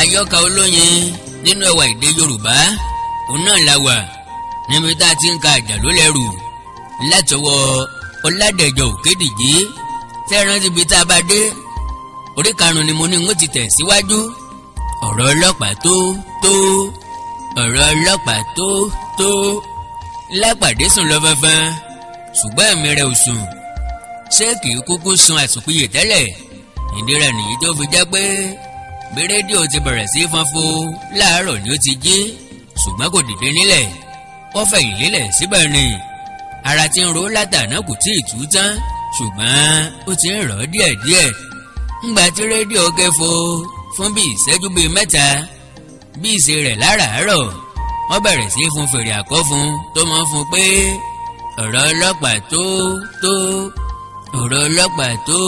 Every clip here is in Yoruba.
àyọkà olóyin nínú ẹwà èdè Yorùbá òun náà la wà níbi tá a ti ń ka àjàló lẹ́rù látọwọ́ Ọládẹ̀jọ Òkédìjí tẹ́ran ti bi tá a bá dé orí karùn-ún ni mo ní ń ti tẹ̀ síwájú ọ̀rọ̀ ọlọ́pàá tó ọ̀rọ̀ ọlọ́pàá tó Lápàdé sùn lọ fẹ́fẹ́ ṣùgbọ́n ẹ̀mí rẹ̀ ò sùn ṣé kì í kúkú sun àsùnpìyè tẹ́lẹ̀ ìdí rẹ̀ nìyí tó fi jẹ́ pé bí rédíò ti bẹ̀rẹ̀ sí fọ́nfọ́ láàárọ̀ ni ó ti jí ṣùgbọ́n kò dìde nílẹ̀ ó fẹ́ ìlélẹ̀ síbẹ̀ ni ara ti ń ro látàná kò tí ì tú tán ṣùgbọ́n ó ti ń rọ̀ díẹ̀díẹ̀ ńgbà tí rédíò kẹfọ́ fún bí ìṣẹ́jú bíi mẹ́ta bí ìṣe rẹ̀ láràárọ̀ wọ́n bẹ̀rẹ̀ sí fún fèrè àkọ́fún tó máa ń fún pé ọ̀rọ̀ ọlọ́pàá tó ọ̀rọ̀ ọlọ́pàá tó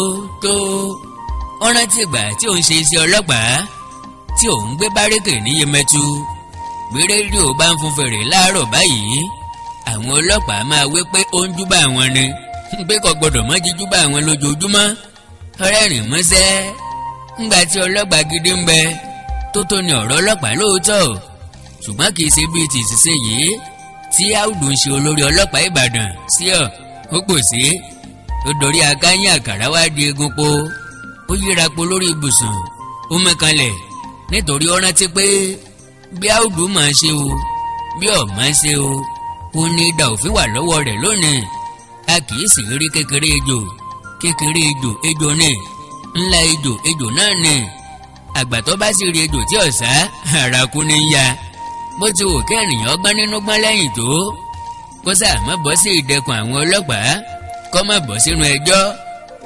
ó rántí ìgbà tí òun ṣe iṣẹ́ ọlọ́pàá tí òun gbé bárékè ní Yemẹtu bí rédíò bá ń fún fèrè láàárọ̀ báyìí àwọn ọlọ́pàá máa wí pé ó ń júbà wọn ni pé kò gbọdọ̀ mọ́ jíjúbà wọn lójoojúmọ́ ọ̀rẹ́rìn músẹ́ ńgbà tí ọlọ́pàá gidi ń bẹ tó ní ọ̀rọ̀ ọlọ́pàá lóòótọ́ ṣùgbọ́n kì í ṣe bíi ti ìṣiṣẹ́ yìí tí Áùdù ń ṣe olórí ọlọ́pàá Ìbàdàn sí ó pò sí ó dorí akáyín àkàrà wá di egun po ó yíra po lórí ibùsùn ó mẹ́kanlẹ̀ nítorí ó rántí pé bí Áùdù máa ṣe o bí ọ̀ máa ṣe o ó ní idà òfin wà lọ́wọ́ rẹ̀ lónìí a kì í sì rí kékeré ejò ní ńlá ejò náà ní àgbà tó bá sì rí ejò tí ọ̀sá àràkú ní ń ya bó ti wò kí ènìyàn gbọ́n nínú gbọ́n lẹ́yìn tó kó sáà má bọ́ sí ìdẹkùn àwọn ọlọ́pàá kó má bọ́ sínú ẹjọ́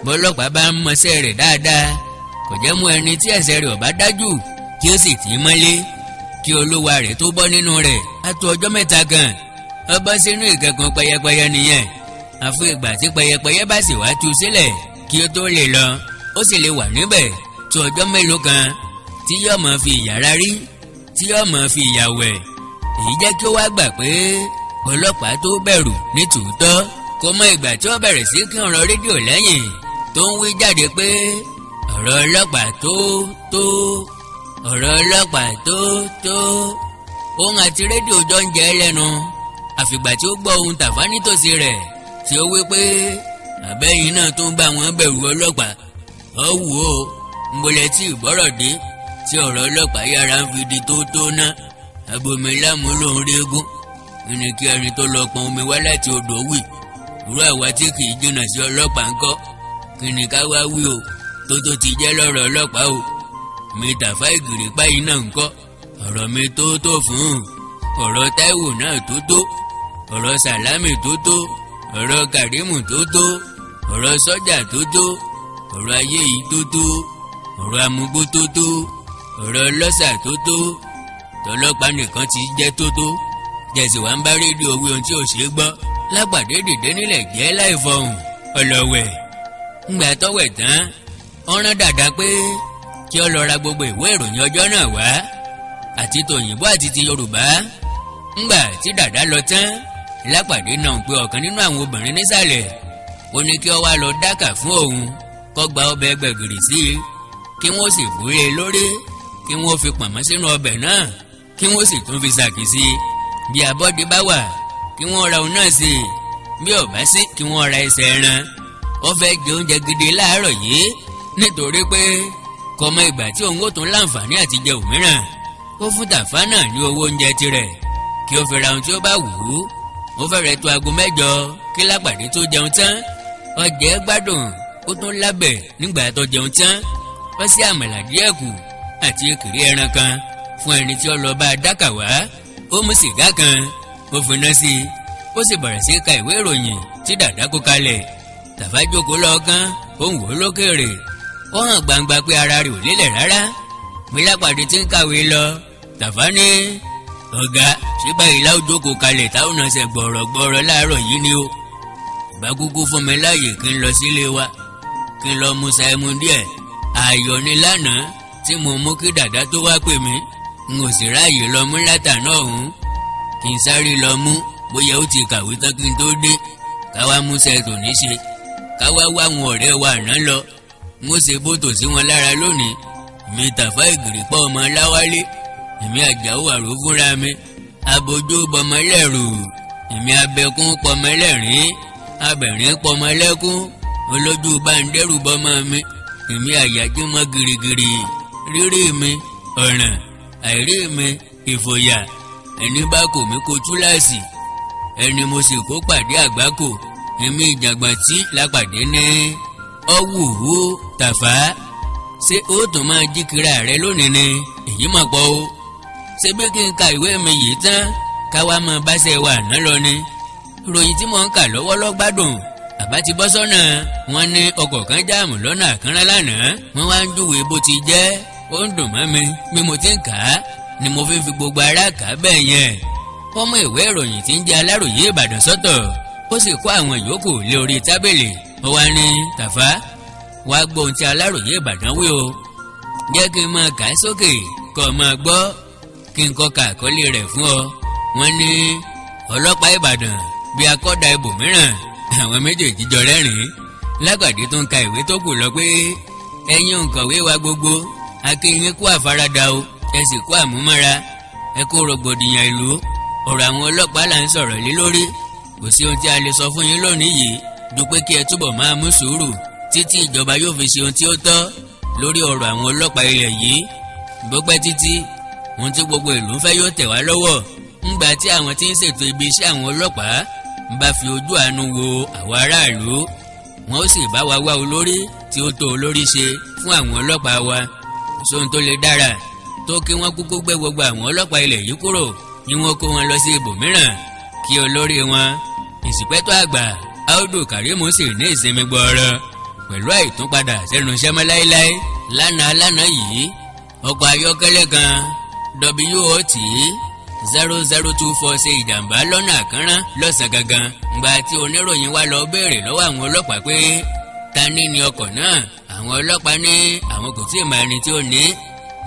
bọ́lọ́pàá bá ń mọṣẹ́ rẹ̀ dáadáa kò jẹ́ mú ẹni tí ẹ̀ṣẹ̀ rẹ̀ ò bá dájú kí ó sì tì í mọ́lé kí olúwa rẹ̀ tó bọ́ nínú rẹ̀ á tó ọjọ́ mẹ́ta kan ó bọ́ sínú ìkẹ́kùn pẹyẹpẹyẹ nìyẹn àfi ìgbà tí pẹyẹpẹyẹ bá sì wá tú sílẹ̀ kí ó tó lè lọ ó sì lè wà níbẹ̀ tó ọjọ́ mélòó kan tí yóò máa fi ìyàrá rí tí yóò máa fi ìyà wẹ̀ èyí jẹ́ kí ó wá gbà pé ọlọ́pàá tó bẹ̀rù ní tòótọ́ kò mọ ìgbà tí ó bẹ̀rẹ̀ sí kí ọ̀rọ̀ rédíò lẹ́yìn tó ń wí jáde pé ọ̀rọ̀ ọlọ́pàá tó ọ̀rọ̀ ọlọ́pàá tó òun àti rédíò jọ ń jẹ lẹ́nu àfìgbà tí ó gbọ́ ohun Tàfá nítòsí rẹ̀ tí ó wí pé àbẹ́yìn náà tó ń bá wọn bẹ̀rù ọlọ́pàá ọ̀wù o ń bolẹ̀ tí ìgbọ́rọ̀ dé tí ọ̀rọ̀ ọlọ́pàá yára ń fi di tó ná abomi láàmú lòún régún ní kí ẹni tó lọ pọn omi wá láti odò wì irú àwa tí kì í jìnnà sí ọlọ́pàá ńkọ́ kí ni ká wá wí o tó ti jẹ́ lọ́rọ̀ ọlọ́pàá o mi Tàfá Ìgìrìpá yìí náà ńkọ́ ọ̀rọ̀ mi tó fún ọ̀rọ̀ Táíwò náà tó ọ̀rọ̀ Sàlámì tó ọ̀rọ̀ Kàrímù tó ọ̀rọ̀ sọ́jà tó ọ̀rọ̀ ayé yìí tó ọ̀rọ̀ amúgbó tó ọ̀rọ̀ ọlọ́ṣà tó tọlọ́pàá nìkan ti jẹ́ tó jẹ̀sì wá ń bá rédíò wí ohun tí ò ṣeé gbọ́ Lápàdé dìde nílẹ̀ jẹ́ láì fọhùn ọlọ́wẹ̀ ńgbà tọ́wẹ̀ tán ọ̀ràn dàda pé kí ó lọ ra gbogbo ìwé ìròyìn ọjọ́ náà wá àti tòyìnbó àti ti Yorùbá ńgbà tí dàda lọ tán Lápàdé náà pé ọ̀kan nínú àwọn obìnrin nísàlẹ̀ ó ní kí ó wá lọ dákà fún òun kó gba ọbẹ̀ gbẹ̀gìrì sí i kí wọ́n sì búré lórí kí wọ́n fi pọ̀nmọ́ sínú ọbẹ̀ náà kí wọ́n sì tún fi sàkì sí i bí abọ́dé bá wà kí wọ́n ra òun náà sí i bí ó bá sí kí wọ́n ra ẹsẹ̀ ẹran ó fẹ́ jẹ oúnjẹ gidi láàárọ̀ yìí nítorí pé kò mọ ìgbà tí òun ó tún láǹfààní àti jẹ òmíràn ó fún Tàfá náà ní owó oúnjẹ tirẹ̀ kí ó fi ra ohun tí ó bá wù ú ó fẹ́rẹ̀ tó aago 8 kí Lápàdé tó jẹun tán ó jẹ gbádùn ó tún lábẹ̀ nígbà tó jẹun tán ó sì àmàlà díẹ̀ kù àti èkìrí ẹran kan fún ẹni tí ó lọ bá a dákà wá ó mú sìgá kan ó finá sí i ó sì bẹ̀rẹ̀ sí ka ìwé ìròyìn tí dàda kó kalẹ̀ Tàfá jókòó lọ́ọ̀kan ó ń wò ó lókèrè ó hàn gbangba pé ara rẹ̀ ò lélẹ̀ rárá bí Lápàdé ti ń kàwé lọ Tàfá ní ọ̀gá ṣé báyìí láwùjókòó kalẹ̀ táwọn náà ṣe gbọ̀rọ̀gbọ̀rọ̀ láàárọ̀ yìí ni ó ìbá kúkú fún mi láàyè kí n lọ sílé wa kí n lọ mu ṣàìmù díẹ̀ ayọ̀ ni lánàá tí mo mú kí dàda tó wá pè mí n ò sì ráàyè lọ mú látàná ọ̀hún kí n sáré lọ mú bóyá ó ti kàwé tán kí n tó dé káwá mú sẹ́ẹ̀tò ní ṣe káwá wá àwọn ọ̀rẹ́ wa àná lọ n ó ṣe bótò sí wọn lára lónìí mi Tàfá Ìgìrìpá ọmọ Láwálé, èmi Àjàó Àrò fúnra mi, abojú bọmọ lẹ́rù, èmi abẹkún pọmọ lẹ́rìn, abẹ̀rín pọmọ lẹ́kún, olójú báńdẹ́rù bọmọ mi, èmi àyájímọ́ girigiri, rírí mi ọ̀ràn, àìrí mi ìfòyà, ẹni bá kò mí kó túláàsì, ẹni mo sì kó pàdé àgbákò, èmi ìjàgbọ̀ntí lápàdé ní ọ̀wùwú Tàfá. Ṣé ó tún máa jí kira rẹ lónìí ni? Èyí mà pọ̀ o. Ṣé bí kí n ka ìwé mi yìí tán káwa máa báṣẹ́ wa àná lọ ni? Ìròyìn tí mò ń kà lọ́wọ́ ló gbádùn. Àbá ti bọ́ sọ́nà, wọ́n ní ọkọ̀ kan jáàmù lọ́nà àkànrá lánàá, wọ́n wá ń júwèé bó ti jẹ́. Ó ń dùn mọ́ mi bí mo ti ń kà á ni mo fi gbogbo ara kà á bẹ́ẹ̀ yẹn. Wọ́n mú ìwé ìròyìn tí ń jẹ́ Aláròyé Ìbàdàn sọ́tọ̀, ó sì kó àwọn yòókù lé orí tábìlì. Ó wá ní Tàfá, wá gbọ́ ohun tí Aláròyé Ìbàdàn wí o. Jẹ́ kí n máa kà á sókè kó o máa gbọ́, kí n kọ́ ka àkọlé rẹ̀ fún ọ. Wọ́n ní ọlọ́pàá Ìbàdàn bí akọ́dà ibòmíràn, àwọn méjèèjì jọ rẹ́rìn-ín. Lágbàdé tó ń ka ìwé tó kù lọ pé ẹ̀yin òǹkọ̀wé wa gbogbo, akínyìn kú àfaradà o, ẹ sì kú àmúmọ́ra, ẹ kú rògbòdìyàn ìlú. Ọ̀rọ̀ àwọn ọlọ́pàá là ń sọ̀rọ̀ lé lórí. Kò sí ohun tí a lè sọ fún yín lónìí yìí ju pé kí ẹ túbọ̀ máa mú sùúrù títí ìjọba yóò fi ṣe ohun tí ó tọ́ lórí ọ̀rọ̀ àwọn ọlọ́pàá ilẹ̀ yìí. Bó pẹ́ títí, ohun tí gbogbo ìlú ń fẹ́ yóò tẹ̀ wá lọ́wọ́. Ńgbà tí àwọn tí ń ṣètò ibi iṣẹ́ àwọn ọlọ́pàá bá fi ojú àánú wo àwọn aráàlú, wọn ó sì bá wa wá olórí tí ó tó olórí ṣe fún àwọn ọlọ́pàá wa. Kò sóhun tó lè dára tó kí wọ́n kúkú gbé gbogbo àwọn ọlọ́pàá ilẹ̀ yìí kúrò, kí wọ́n kó wọn lọ sí ibòmíràn, kí olórí wọn, ìsìpẹ́tọ̀ àgbà Audu Karimu sì ní ìsinmi gbọ́ọ̀rọ̀ pẹ̀lú àìtúnpadà sẹ́nu iṣẹ́ mọ́ láéláé. Lánàá yìí, ọkọ̀ ayọ́kẹ́lẹ́ kan WOT 0024 ṣe ìjàmbá lọ́nà àkànrán lọ́sàn gangan. Ngbà tí oníròyìn wá lọ béèrè lọ́wọ́ àwọn ọlọ́pàá pé ta ní ọkọ̀ náà, àwọn ọlọ́pàá ní àwọn kò tí ì mọ ẹni tí ó ní.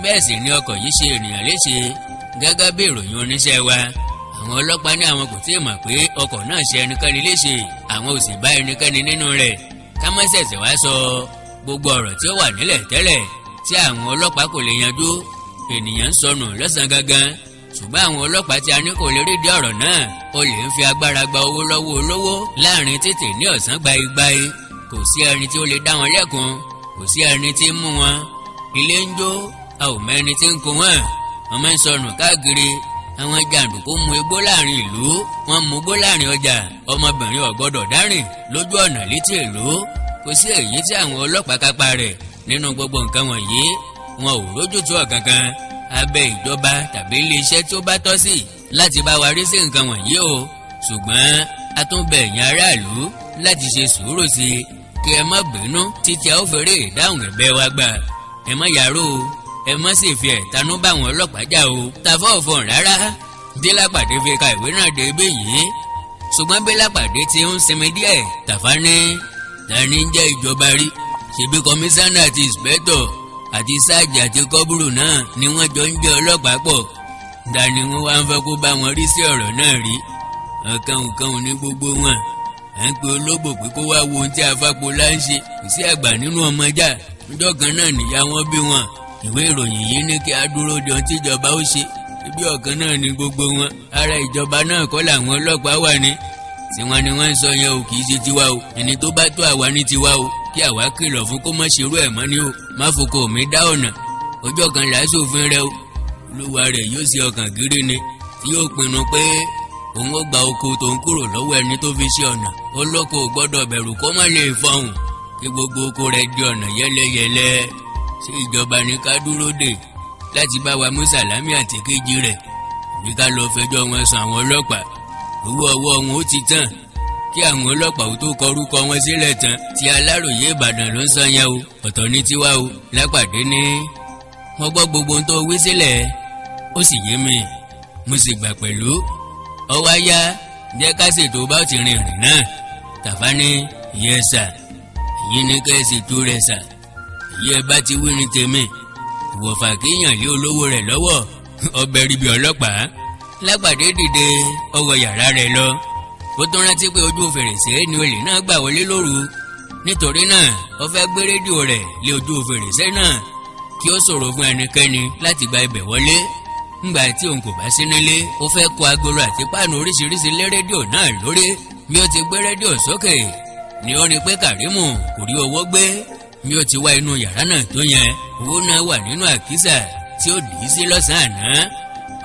Bẹ́ẹ̀ sì ni ọkọ̀ yìí ṣe ènìyàn léṣe gẹ́gẹ́ bí ìròyìn oníṣẹ́ wa. Àwọn ọlọ́pàá ní àwọn kò tí ì mọ̀ pé ọkọ̀ náà ṣe ẹnikẹ́ni léṣe, àwọn ò sì bá ẹnikẹ́ni nínú rẹ̀. Ká má ṣẹ̀ṣẹ̀ wá sọ gbogbo ọ̀rọ̀ tí ó wà nílẹ̀ tẹ́lẹ̀ tí àwọn ọlọ́pàá kò lè yanjú. Ènìyàn ń sọnù lọ́sàn gangan, ṣùgbọ́n àwọn ọlọ́pàá tí a ní kò lè rí di ọ̀rọ̀ náà. Olè ń fi agbára gba owó lọ́wọ́ olówó láàrin títì ní ọ̀sán gbaigbai. Kò sí ẹni tí ó lè dá wọn lẹ́kun, kò sí ẹni tí ń mú wọn. Ilé ń jó, a ò mọ ẹni tí ń kó wọn. Wọ́n máa ń sọnù káàkiri. Àwọn jàǹdùkú mu igbó láàrin ìlú, wọ́n mu igbó láàrin ọjà. Ọmọbìnrin ò gbọdọ̀ dárìn lójú ọ̀nà létí ìlú. Kò sí èyí tí àwọn ọlọ́pàá kápá rẹ̀. Nínú gbogbo nǹkan wọ̀nyí, wọn ò rójútu ọ̀kankan. Abẹ́ ìjọba tàbí iléeṣẹ́ tí ó bá tọ́ sí láti bá wa rí sí nǹkan wọ̀nyí o. Ṣùgbọ́n a tún bẹ̀ ẹ̀yin aráàlú láti ṣe sùúrù sí i, kí ẹ má bínú títí a ó fèrè ìdáhùn ẹ̀bẹ̀ wa gbà. Ẹ má yàrá o, ẹ má sì fi ẹ̀tanú bá àwọn ọlọ́pàá jà o. Tàfá ò fọ̀n rárá. Délápàdé fi ka ìwé náà dé ibí yìí. Ṣùgbọ́n Délápàdé ti ń sinmi díẹ̀. Tàfá ní tani ń jẹ́ ìjọba rí? Ṣebí kọmíṣánná àti ìǹspẹ́tọ̀ àti sáàjì àti kọ́bùrù náà ni wọ́n jọ ń jẹ́ ọlọ́pàá pọ̀. Dání wọn wá ń fẹ́ kó bá wọn rí sí ọ̀rọ̀ náà rí. Ọ̀kanùkanù ní gbogbo wọn. À ń pe ológbò pé kó wá wo ohun tí Afápolá ń ṣe. Kò sí àgbà nínú ọmọjà. Ọjọ́ kan náà nìyá wọn bí wọn. Ìwé ìròyìn yìí ní kí a dúró de ohun tí ìjọba ó ṣe. Ibi ọ̀kan náà ni gbogbo wọn. Ara ìjọba náà kọ́ làwọn ọlọ́pàá wà ní. Tiwọn ni wọ́n ń sọ yẹn o, kì í ṣe tiwa o. Ẹni tó bá tó àwa ní tiwa o. Kí àwa kìlọ̀ fún kó má ṣerú ẹ̀ mọ́ ni o. Má foko mi dá ọ̀nà. Ọjọ́ kan làásòfin rẹ o. Olúwa rẹ̀ yóò ṣe ọkàn gírí ni. Tí yóò pinnu pé òun ó gba oko tó ń kúrò lọ́wọ́ ẹni tó fi ṣe ọ̀nà. Olóko gbọ́dọ̀ bẹ̀rù kó má lè fọhùn. Kí gbogbo oko rẹ̀ di ọ̀nà yẹ́lẹ́yẹ́lẹ́. Ṣé ìjọba ní ká dúró dè láti bá wa mú Sàlámì àti kejì rẹ̀? Bí ká lọ fẹjọ́ wọn sùn àwọn ọlọ́pàá. Owó ọwọ́ wọn ó ti tán. Kí àwọn ọlọ́pàá ò tó kọrúkọ wọn sílẹ̀ tán. Ti Aláròyé Ìbàdàn ló ń sọ yẹn o. Ọ̀tọ̀ ní tiwa o. Lápàdé ní wọ́n gbọ́ gbogbo ohun tó wí sílẹ̀. Ó sì yé mi, mo sì gbà pẹ̀lú. Ọwọ́ ayá jẹ́ ká ṣètò bá ti rin ìrìn náà. Tàfá ní ìyẹn sà, èyí ní ká ṣètò rẹ̀ sà. Èyí ẹ bá ti wí ní tèmi. Ìwọ̀fà kéèyàn lé olówó rẹ̀ lọ́wọ́. Ọbẹ̀ ríbi ọlọ́pàá. Lápàdé dìde, ó wọ yàrá rẹ̀ lọ. Ó tún rántí pé ojú fèrèsé ni olè náà gbà wọlé lóru. Nítorí náà, ó fẹ́ gbé rédíò rẹ̀ lé ojú fèrèsé náà. kí ó ṣòro fún ẹnikẹ́ni láti gba ibẹ̀ wọlé. Ńgbà tí òun kò bá sí nílé, ó fẹ́ kó agolo àti páànù oríṣiríṣi lé rédíò náà lórí. Bí ó ti gbé rédíò sókè ni ó rí pé Kàrímù kò rí owó gbé. Bí ó ti wá inú yàrá náà tó yẹn, owó náà wà nínú àkísà tí ó dì í sí lọ́sàn-án àná.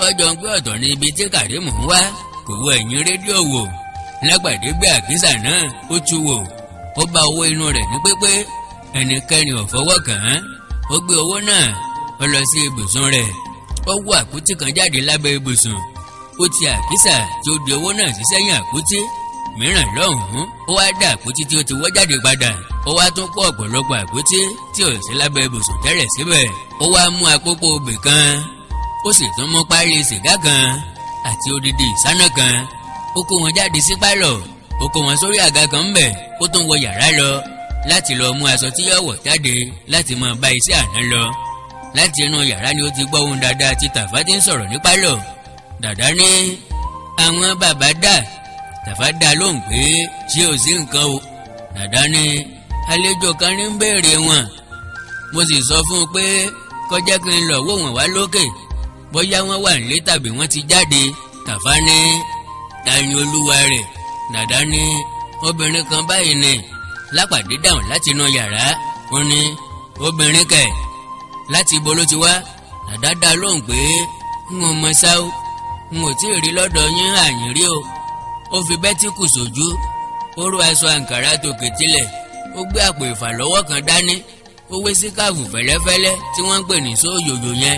Ọjọ́ ń gbé ọ̀tọ̀ ní ibi tí Kàrímù ń wá, kò wo ẹ̀yìn rédíò wò. Lágbàdé gbé àkísà náà, ó tú wò. Ó bá owó inú rẹ̀ ní pípé, ẹnikẹ́ni ò fọwọ́ kàn án. Ó gbé owó náà, ó lọ sí ibùsùn rẹ̀. Ó wọ àpótí kan jáde lábẹ́ ibùsùn. Ó ti àkísà tí ó di owó náà sí sẹ́yìn àpótí mìíràn lọ́hùn-ún. Ó wá dá àpótí tí ó ti wọ́ jáde padà. Ó wá tún kó ọ̀pọ̀lọpọ̀ àpótí tí ò sí lábẹ́ ibùsùn tẹ́lẹ̀ síbẹ̀. Ó wá mú àpòpọ̀ obì kan. Ó sì tún mú páálí sìgá kan àti odidi ìsáná kan. Ó kó wọn jáde sí pálọ̀. Ó kó wọn sórí àga kan ńbẹ̀. Ó tún wọ yàrá lọ láti lọ mú aṣọ tí yóò wọ̀ jáde láti máa bá iṣẹ́ àná lọ. Láti inú yàrá ni ó ti gbọ́ ohùn Dàda tí Tàfá ti ń sọ̀rọ̀ ní pálọ̀. Dàda ní àwọn bàbá dà. Tàfá dá lóhùn pé ṣé ò sí nǹkan o. Dàda ní àlejò kan ní ń béèrè wọn. Mo sì sọ fún un pé kó jẹ́ kí n lọ wò wọ́n wá lókè, bóyá wọ́n wà nílé tàbí wọ́n ti jáde. Tàfá ní ta ni olúwa rẹ̀. Dàda ní obìnrin kan báyìí ni. Lápàdé dáhùn láti inú yàrá. Ó ní obìnrin kẹ̀, láti ibo ló ti wá. Dàda dá lóhùn pé n ò mọ̀ ṣá o, n ò tí ì rí lọ́dọ̀ yín àyìn rí o. Ó fi bẹ́tíkù sójú, ó ró aṣọ àǹkàrá tòkè tilẹ̀, ó gbé àpò ìfàlọ́wọ́ kan dání, ó wé síkáàfù fẹ́lẹ́fẹ́lẹ́ tí wọ́n ń pè ní sóòyòyò yẹn.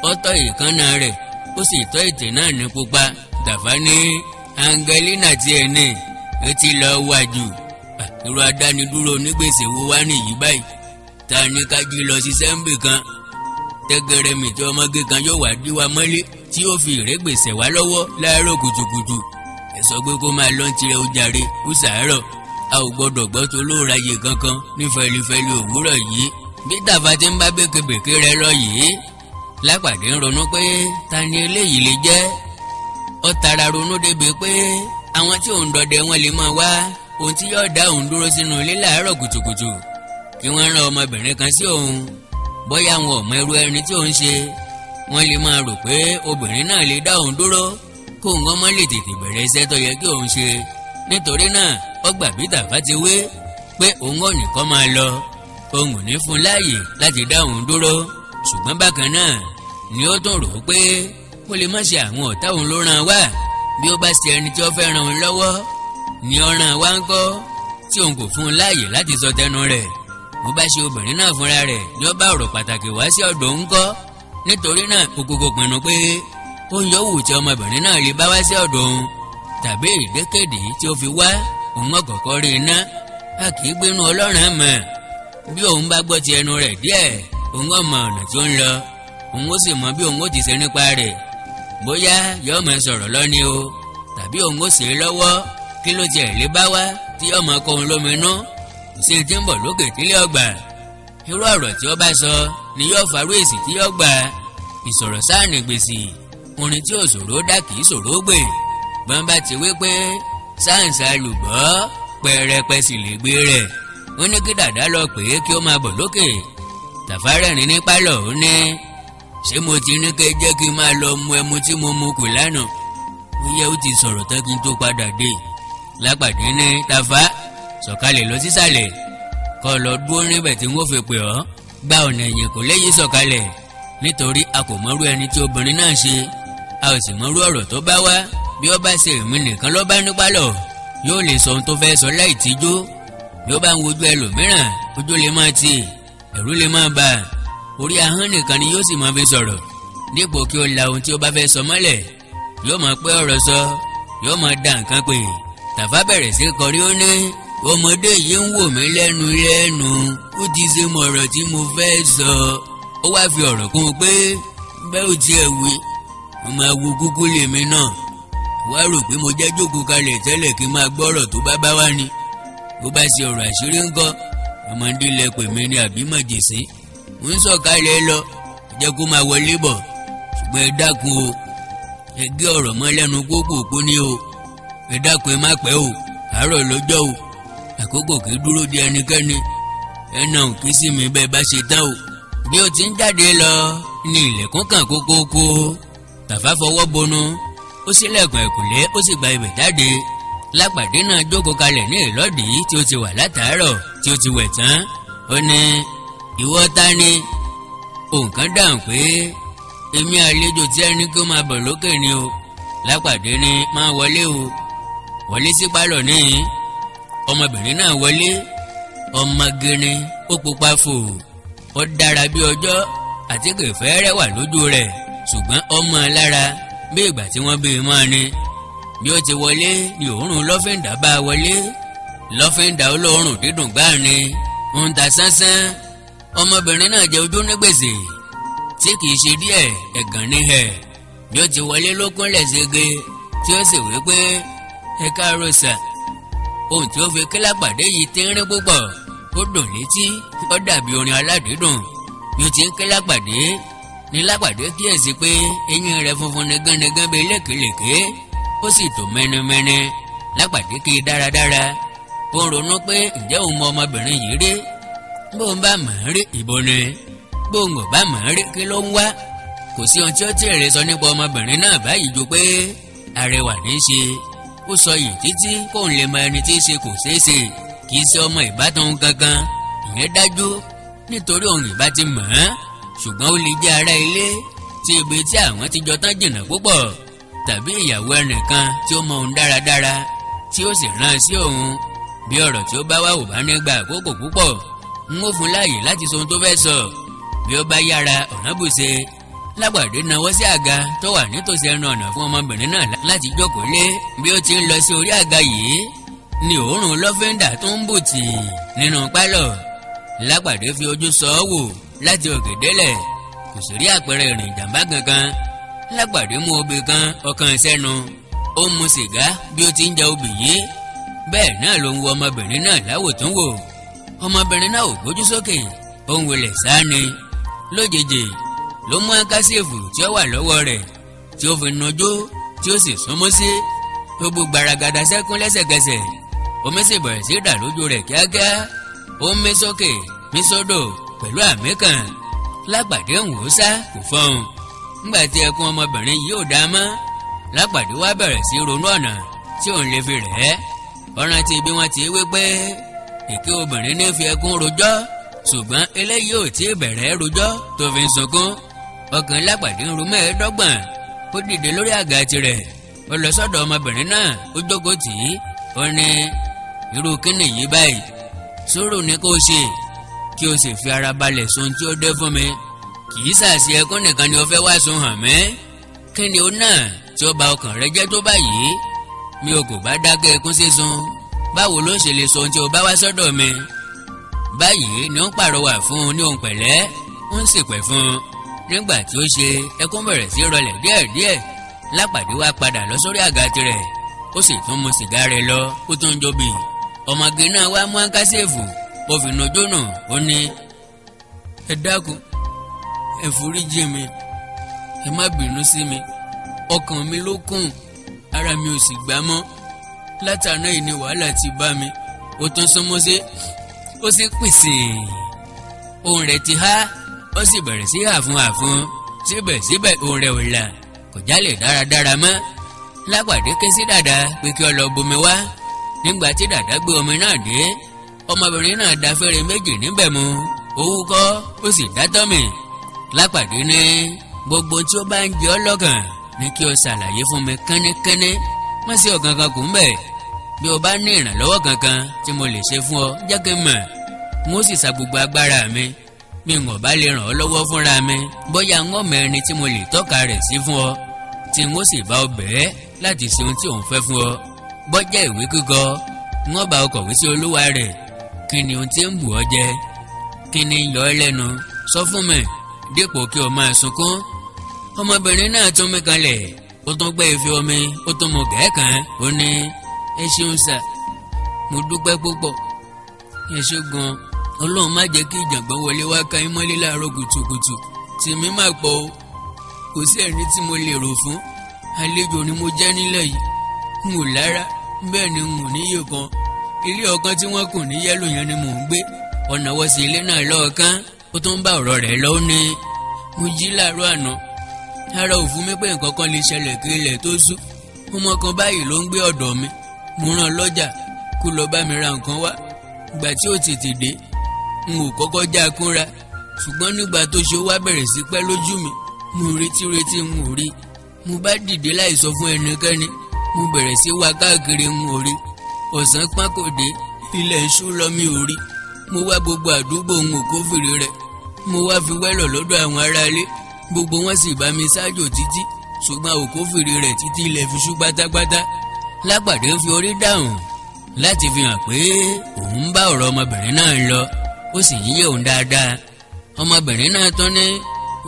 Ó tọ́ èékánná rẹ̀, ó sì tọ́ ètè náà ní pupa. Tàfá ní Angelina tí ẹ ní ó ti lọ wájú. Irú adánidúró onígbèsè wo wá nìyí báyìí? Ta ni ká jí lọ sí sẹ́ńbì kan? Tẹ́gẹ̀rẹ́ mi tí ọmọge kan yóò wá dí wa mọ́lé tí ó fi ìrégbèsè wá lọ́wọ́ láàárọ̀ kùtùkùtù. Ẹ sọ pé kó máa lọ́n tirẹ̀ ó jàre ó sàárọ̀. A ò gbọ́dọ̀ gbọ́ tó lóòráyè kankan ní fẹlifẹli òwúrọ̀ yìí. Bí Tàfá ti ń bá békebèké rẹ lọ yìí, Lápàdé ń ronú pé ta ni eléyìí lè jẹ́. Ó tara ronú débi pé àwọn tí òun dọdẹ wọn lè máa wá ohun tí yóò dá òun dúró sínú ilé láàárọ̀ kùtùkùtù kí wọ́n rán ọmọbìnrin kan sí òun. Bóyá wọn ò mọ irú ẹni tí òun ṣe, wọ́n lè máa rò pé obìnrin náà lè dá òun dúró kó òun ọmọ lè tètè bẹ̀rẹ̀ iṣẹ́ tó yẹ kí òun ṣe. Nítorí náà ó gbà bí Tàfá ti wé pé òun ò nìkan máa lọ, òun ò ní fún láàyè láti dá òun dúró. Ṣùgbọ́n bákan náà ni ó tún rò ó pé ó lè má ṣe àwọn ọ̀tá òun ló ràn wá. Bí ó bá ṣe ẹni tí ó fẹ́ ràn òun lọ́wọ́ ni ó ràn wá ń kọ́, tí òun kò fún un láàyè láti sọ tẹnu rẹ̀. Bó bá ṣe obìnrin náà fúnra rẹ̀ ni ó bá ọ̀rọ̀ pàtàkì wá sí ọ̀dọ̀ òun kọ́. Nítorí náà ó kúkú pinnu pé ó ń yọ̀wù tí ọmọbìnrin náà lè bá wá sí ọ̀dọ̀ òun tàbí ìdékèdè tí ó fi wá òun ọ̀kọ̀ọ̀kọ̀ rí iná. A kì í gbénu ọlọ́run mọ̀. Bí òun bá gbọ́ ti ẹnu rẹ̀ díẹ̀, òun ó mọ ọ̀nà tí ó ń lọ, òun ó sì mọ bí òun ó ti ṣe nípa rẹ̀. Bóyá yóò máa sọ̀rọ̀ lọ́ni o tàbí òun ó ṣe é lọ́wọ́. Kí ló tiẹ̀ lè bá wá tí ọmọ kọ òun lóminú? Kò sí ti ń bọ̀ lókè tílé ọgbà. Irú ọ̀rọ̀ tí ó bá sọ ni yóò farú èsì tí yóò gbà. Ìsọ̀rọ̀ sáà ní gbèsè. Orin tí ò ṣòro dá kì í ṣòro gbè. Bọ́n bá ti wí pé sáǹsà lùbọ́ pẹrẹpẹ sì lè gbé rẹ̀. Wọ́n ní kí Dàda lọ pé kí ó máa bọ̀ lókè. Tàfá rẹ́rìn ní pálọ̀. Ó ní ṣé mo ti ní kẹ́ jẹ́ kí n máa lọ mu ẹmu tí mo mu kù lánàá? Ó yẹ ó ti sọ̀rọ̀ tán kí n tó padà dé. Lápàdé ní Tàfá sọ̀kalẹ̀ lọ sísàlẹ̀ kó lọ dúró níbẹ̀ tí wọ́n fi pè ọ́. Gba ọ̀nà ẹ̀yìn kò léyìí sọ̀kalẹ̀, nítorí a kò mọrú ẹni tí obìnrin náà ṣe, a ò sì mọrú ọ̀rọ̀ tó bá wá. Bí ó bá ṣe èmi nìkan ló bá ní pálọ̀, yóò lè sọ ohun tó fẹ́ sọ láì tijú. Bí ó bá ń wojú ẹlòmíràn, ojú lè máa tì, ẹ̀rù lè máa bà. Orí ahọ́n nìkan ni yóò sì máa fi sọ̀rọ̀, dípò kí ó la ohun tí ó bá fẹ́ sọ mọ́lẹ̀. Yóò máa pé ọ̀rọ̀ sọ, yóò máa dá nǹkan pè. Tàfá bẹ̀rẹ̀ sí kọrí. Ó ní ọmọdé yìí ń wò mí lẹ́nu lẹ́nu, ó ti ṣe mọ ọ̀rọ̀ tí mo fẹ́ sọ. Ó wá fi ọ̀rọ̀ kún un pé bẹ́ẹ̀ ò tiẹ̀ wí, mo máa wo kúkú lèmi náà. Wá rò pé mo jẹ́ jókòó kalẹ̀ tẹ́lẹ̀ kí n máa gbọ́rọ̀ tó bá wá ni. Bó bá ṣe ọ̀rọ̀ àṣírí ńkọ́, ọmọdé lẹ́pẹ̀ mi ni àbí mọ̀jèsí. Mo ń sọ̀kalẹ̀ lọ, jẹ́ kó máa wọlé bọ̀. Ṣùgbọ́n ẹ dákun o, ẹ gé ọ̀rọ̀ mọ́ lẹ́nu pópòpó ní o. Ẹ dákun ẹ má pẹ́ o, àárọ̀ lọ́jọ́ o. Àkókò kì í dúró de ẹnikẹ́ni. Ẹ nà ò kí sí mi bẹ́ẹ̀ bá ṣe tán o. bí ó ti ń jáde lọ ní ilẹ̀kùn kan kókókó. Tàfá fọwọ́ bonú, ó ṣílẹ̀kùn ẹ̀kùnlé, ó sì gba ibẹ̀ jáde. Lápàdé náà jókòó kalẹ̀ ní ìlọ́dì tí ó ti wà látàárọ̀ tí ó ti wẹ̀ tán. Ó ní, ìwọ ta ni? Òun kan dáhùn pé, èmi àlejò tí ẹni kí ó máa bọ̀ lókè ni o. Lápàdé ní, máa wọlé o. Wọlé sí pálọ̀ níyìn. Ọmọbìnrin náà wọlé. Ọmọge ni, ó pupa fò. Ó dára bí ọjọ́, àtíkè fẹ́ẹ́rẹ́ wà lójú rẹ̀, ṣùgbọ́n ọmọ lára bí ìgbà tí wọ́n bí i mọ́ ni. Bí ó ti wọlé ni òórùn lọ́fíńdà bá wọlé. Lọ́fíńdà olóòórùn dídùn gbáà ni, ń ta sánsán. Ọmọbìnrin náà jẹ ojú ní gbèsè tí kìí ṣe díẹ̀, ẹ̀gàn ní ẹ̀. Bí ó ti wọlé ló kúnlẹ̀ sége tí ó sì wí pé, ẹ káàárọ̀ sà. Ohun tí ó fi kí Lápàdé yìí tínrín púpọ̀, ó dùn létí, ó dàbí orin aládìídùn. Bí ó ti ń kí Lápàdé ni Lápàdé kíyèsí pé eyín rẹ̀ funfun nigán-nigán bíi lékelèké, ó sì tó mẹ́nimẹ́ni. Lápàdé kí i dáradára. Ó ń ronú pé ǹjẹ́ òun mọ ọmọbìnrin yìí rí? Bóun bá mọ̀ ọ́n rí, ìbò ni. Bóun ò bá mọ̀ ọ́n rí, kí ló ń wá? Kò sí ohun tí ó tí èrè sọ nípa ọmọbìnrin náà báyìí ju pé arẹwà ní í ṣe. Ó sọ yìí títí kóun lè mọ ẹni tí í ṣe kò ṣeé ṣe. Kì í ṣe ọmọ ìbátan kankan, ìyẹn dájú, nítorí òun ìbá ti mọ̀ ọ́n. Ṣùgbọ́n ó lè jẹ́ ará ilé tí ibi tí àwọn ti jọ tán jìnnà púpọ̀, tàbí ìyàwó ẹnìkan tí ó mọ òun dáradára tí ó sì rán sí òun. Bí ọ̀rọ̀ tí ó bá wá ò bá ní gba àkókò púpọ̀, ń ó fún láàyè láti sọ ohun tó fẹ́ sọ. Bí ó bá yára ọ̀nà bùṣe. Lápàdé nawọ́ sí àga tó wà nítòsí ẹnu ọ̀nà fún ọmọbìnrin náà láti jókòó lé. Bí ó ti ń lọ sí orí àga yìí ni òórùn lọ́fíńdà tó ń bù tì nínú pálọ̀. Lápàdé fi ojú sọ ọ́ wò láti òkè délẹ̀, kò sì rí àpẹẹrẹ ìrìn ìjàmbá kankan. Lápàdé mú obì kan, ọkàn sẹ́nu. Ó ń mu sìgá bí ó ti ń jẹ obì yìí. Bẹ́ẹ̀ náà ló ń wo ọmọbìnrin náà láwòtúnwò. Ọmọbìnrin náà ò gbójú sókè, ó ń wọlé sáni. Lójijì ló mú áńkásífù tí ó wà lọ́wọ́ rẹ̀ tí ó fi nujú tí ó sì súnmọ́ sí. Gbogbo gbaragada sẹ́kún lẹ́sẹ̀kẹsẹ̀. Omi sì bẹ̀rẹ̀ sí dà lójú rẹ̀ kíákíá. Ó ń mí sókè mí sódò pẹ̀lú àmì kan. Lápàdé ń wò ó sá kò fọhùn. Nígbà tí ẹkún ọmọbìnrin yìí ò dá mọ́, Lápàdé wá bẹ̀rẹ̀ sí ronú ọ̀nà tí òun lè fi rẹ̀ ẹ́. Ó rántí bí wọ́n ti wí pé èké obìnrin ní fi ẹkún rojọ́, ṣùgbọ́n eléyìí ò tí ì bẹ̀rẹ̀ rojọ́ tó fi ń sunkún. Ọkàn Lápàdé ń ru mẹ́ẹ̀ẹ́dọ́gbọ̀n. Ó dìde lórí àga tirẹ̀. Ó lọ sọ́dọ̀ ọmọbìnrin náà, ó jókòó tì í. Ó ní, irú kíni yìí báyìí? Sùúrù ni kó o ṣe, kí o sì fi ara balẹ̀ sun tí ó dé fún mi. Kì í ṣàṣì ẹkún nìkan ni o fẹ́ wá sun hàn mí. Kí ni ó náà tí ó bà ọkàn rẹ jẹ́ tó báyìí? Mi ò kò bá dákẹ́ ẹkún sísun, báwo ló ṣe lè sọ ohun tí o bá wá sọ́dọ̀ mi? Báyìí ni ó ń pàrọwà fún un ní ohun pẹ̀lẹ́, ó ń ṣèpẹ̀ fún un. Nígbà tí ó ṣe, ẹkún bẹ̀rẹ̀ sí rọlẹ̀ díẹ̀díẹ̀. Lápàdé wá padà lọ sórí àga tirẹ̀. Ó sì tún mu sìgá rẹ̀ lọ, ó tún ń jóbi. Ọmọge náà wá mú áńkásífù, ó fi nujú nù. Ó ní, ẹ dákun, ẹ foríjì mi, ẹ má bínú sí mi. Ọkàn mi ló kùn, ara mi ò sì gbá mọ́. Látàná yìí ni wàhálà ti bá mi. Ó tún súnmọ́ sí, ó sì pèsè. Ohùn rẹ̀ ti há, ó sì bẹ̀rẹ̀ sí àfún. Síbẹ̀síbẹ̀ ohùn rẹ̀ ò là, kò jálè dáradára mọ́. Lápàdé ké sí dàdá pé kí ó lọ bomi wá. Nígbà tí dàdá gbé omi náà dé, ọmọbìnrin náà da fẹ́rẹ̀ méjì níbẹ̀ mu. Ó wúkọ́, ó sì dátọ́ mì. Lápàdé ní, gbogbo tí ó bá ń jẹ ọ́ lọ́kàn ní kí o ṣàlàyé fún mi kánníkánní. Má sí ọ̀kan kan kù ń bẹ̀. Bí o bá ní ìrànlọ́wọ́ kankan tí mo lè ṣe fún ọ, jẹ́ kí n mọ̀. N ó sì sa gbogbo agbára mi. Mi ò bá lè ràn ọ́ lọ́wọ́ fúnra mi, bóyá n ó mọ ẹni tí mo lè tọ́ka rẹ̀ sí fún ọ, tí n ó sì bá ọ bẹ̀ẹ́ láti ṣe ohun tí òun fẹ́ fún ọ. Bọ́jẹ́ ìwé kíkọ, n ó bá ọ kọ̀wé sí olúwa rẹ̀. Kí ni ohun tí ń bù ọ́ jẹ? Kí ni ń yọ ọ́ lẹ́nu? Sọ fún mi, dípò kí o máa sunkún. Ọmọbìnrin náà tún mí kanlẹ̀. Ó tún gbé ife omi, ó tún mu gẹ̀ẹ́kan. Ó ní, ẹ ṣeun sà, mo dúpẹ́ púpọ̀. Ẹ ṣé gan. Ọlọ́run má jẹ́ kí ìjàngbọ̀n wọlé wá ká yín mọ́lé láàárọ̀ kùtùkùtù. Tèmi má pọ̀ o. Kò sí ẹni tí mo lè rò fún. Àlejò ni mo jẹ́ nílẹ̀ yìí. N ò lára, bẹ́ẹ̀ ni n ò níyè kan. Ilé ọ̀kan tí wọ́n kùn ní yẹ́lò yẹn ni mò ń gbé. Ọ̀nà wọ sí ilé náà lọ́ọ̀kan. Ó ó tún bá ọ̀rọ̀ rẹ̀ lọ ní mo jí láàárọ̀ àná ara ò fún mi pé nǹkan kan lè ṣẹlẹ̀ kí ilẹ̀ tó ṣú ọmọ kan báyìí ló ń gbé ọ̀dọ̀ mi mo rán lọ́jà kó lọ bá mi ra nǹkan wá ìgbà tí ó tètè dé n ò kọ́kọ́ já a kúnra ṣùgbọ́n nígbà tó ṣe ó wá bẹ̀rẹ̀ sí pẹ́ lójú mi mo retí n ò rí mo bá dìde láì sọ fún ẹnikẹ́ni mo bẹ̀rẹ̀ sí wá káàkiri n ò rí ọ̀sán pọ́n kò dé ilẹ̀ ń ṣú lọ mi ò rí mo wá gbogbo àdúgbò n ò kófìrí rẹ̀ mo wá fi wẹ́lọ̀ lọ́dọ̀ àwọn aráalé gbogbo wọn sì bá mi ṣáájò títí ṣùgbọ́n a ò kófìrí rẹ̀ títí ilẹ̀ fi ṣú pátápátá. Lágbàdé ń fi orí dáhùn láti fi hàn pé òun ń bá ọ̀rọ̀ ọmọbìnrin náà lọ ó sì yíyẹ òun dáadáa. Ọmọbìnrin náà tán ní